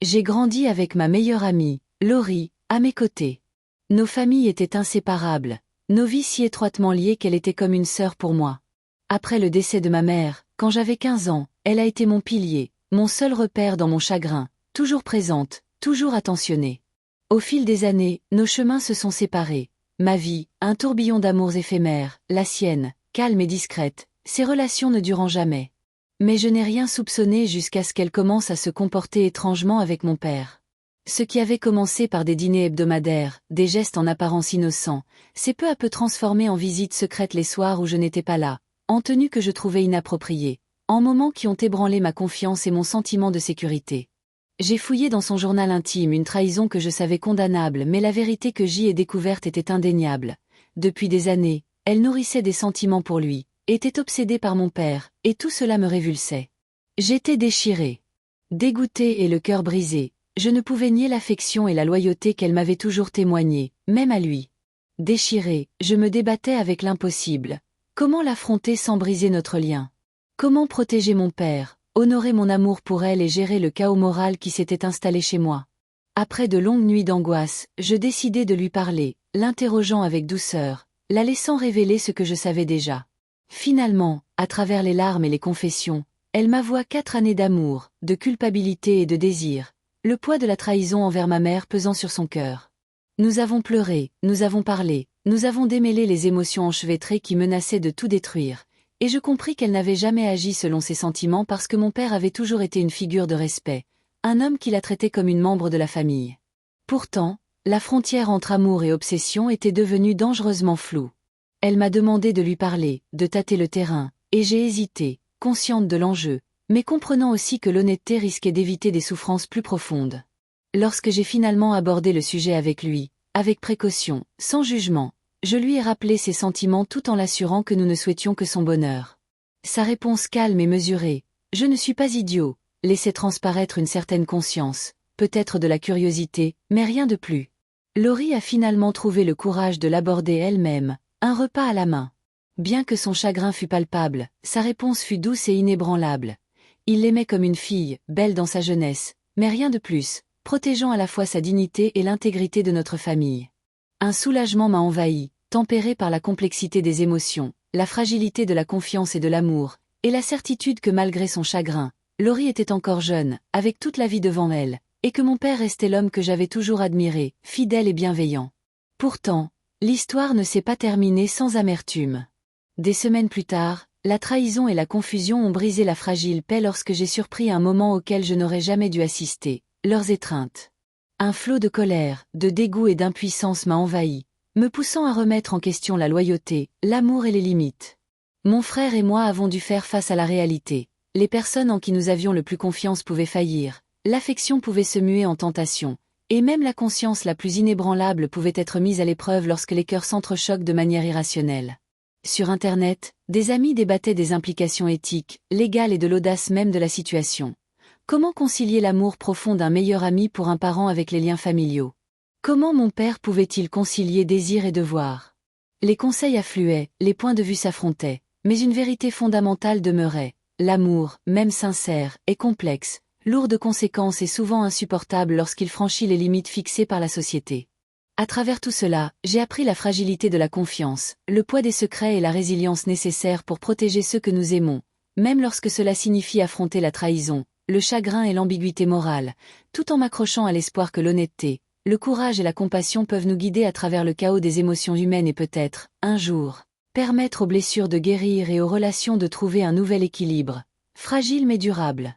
J'ai grandi avec ma meilleure amie, Laurie, à mes côtés. Nos familles étaient inséparables, nos vies si étroitement liées qu'elle était comme une sœur pour moi. Après le décès de ma mère, quand j'avais 15 ans, elle a été mon pilier, mon seul repère dans mon chagrin, toujours présente, toujours attentionnée. Au fil des années, nos chemins se sont séparés. Ma vie, un tourbillon d'amours éphémères, la sienne, calme et discrète, ces relations ne durant jamais. Mais je n'ai rien soupçonné jusqu'à ce qu'elle commence à se comporter étrangement avec mon père. Ce qui avait commencé par des dîners hebdomadaires, des gestes en apparence innocents, s'est peu à peu transformé en visites secrètes les soirs où je n'étais pas là, en tenues que je trouvais inappropriées, en moments qui ont ébranlé ma confiance et mon sentiment de sécurité. J'ai fouillé dans son journal intime une trahison que je savais condamnable, mais la vérité que j'y ai découverte était indéniable. Depuis des années, elle nourrissait des sentiments pour lui, était obsédée par mon père, et tout cela me révulsait. J'étais déchirée, dégoûtée et le cœur brisé. Je ne pouvais nier l'affection et la loyauté qu'elle m'avait toujours témoignée, même à lui. Déchirée, je me débattais avec l'impossible. Comment l'affronter sans briser notre lien? Comment protéger mon père, honorer mon amour pour elle et gérer le chaos moral qui s'était installé chez moi? Après de longues nuits d'angoisse, je décidai de lui parler, l'interrogeant avec douceur, la laissant révéler ce que je savais déjà. Finalement, à travers les larmes et les confessions, elle m'avoua 4 années d'amour, de culpabilité et de désir, le poids de la trahison envers ma mère pesant sur son cœur. Nous avons pleuré, nous avons parlé, nous avons démêlé les émotions enchevêtrées qui menaçaient de tout détruire, et je compris qu'elle n'avait jamais agi selon ses sentiments parce que mon père avait toujours été une figure de respect, un homme qui la traitait comme une membre de la famille. Pourtant, la frontière entre amour et obsession était devenue dangereusement floue. Elle m'a demandé de lui parler, de tâter le terrain, et j'ai hésité, consciente de l'enjeu, mais comprenant aussi que l'honnêteté risquait d'éviter des souffrances plus profondes. Lorsque j'ai finalement abordé le sujet avec lui, avec précaution, sans jugement, je lui ai rappelé ses sentiments tout en l'assurant que nous ne souhaitions que son bonheur. Sa réponse calme et mesurée, « Je ne suis pas idiot », laissait transparaître une certaine conscience, peut-être de la curiosité, mais rien de plus. Laurie a finalement trouvé le courage de l'aborder elle-même, un repas à la main. Bien que son chagrin fût palpable, sa réponse fut douce et inébranlable. Il l'aimait comme une fille, belle dans sa jeunesse, mais rien de plus, protégeant à la fois sa dignité et l'intégrité de notre famille. Un soulagement m'a envahi, tempéré par la complexité des émotions, la fragilité de la confiance et de l'amour, et la certitude que malgré son chagrin, Laurie était encore jeune, avec toute la vie devant elle, et que mon père restait l'homme que j'avais toujours admiré, fidèle et bienveillant. Pourtant, l'histoire ne s'est pas terminée sans amertume. Des semaines plus tard, la trahison et la confusion ont brisé la fragile paix lorsque j'ai surpris un moment auquel je n'aurais jamais dû assister, leurs étreintes. Un flot de colère, de dégoût et d'impuissance m'a envahi, me poussant à remettre en question la loyauté, l'amour et les limites. Mon frère et moi avons dû faire face à la réalité. Les personnes en qui nous avions le plus confiance pouvaient faillir, l'affection pouvait se muer en tentation, et même la conscience la plus inébranlable pouvait être mise à l'épreuve lorsque les cœurs s'entrechoquent de manière irrationnelle. Sur Internet, des amis débattaient des implications éthiques, légales et de l'audace même de la situation. Comment concilier l'amour profond d'un meilleur ami pour un parent avec les liens familiaux? Comment mon père pouvait-il concilier désir et devoir? Les conseils affluaient, les points de vue s'affrontaient, mais une vérité fondamentale demeurait. L'amour, même sincère, est complexe, lourd de conséquences et souvent insupportable lorsqu'il franchit les limites fixées par la société. À travers tout cela, j'ai appris la fragilité de la confiance, le poids des secrets et la résilience nécessaires pour protéger ceux que nous aimons, même lorsque cela signifie affronter la trahison, le chagrin et l'ambiguïté morale, tout en m'accrochant à l'espoir que l'honnêteté, le courage et la compassion peuvent nous guider à travers le chaos des émotions humaines et peut-être, un jour, permettre aux blessures de guérir et aux relations de trouver un nouvel équilibre, fragile mais durable.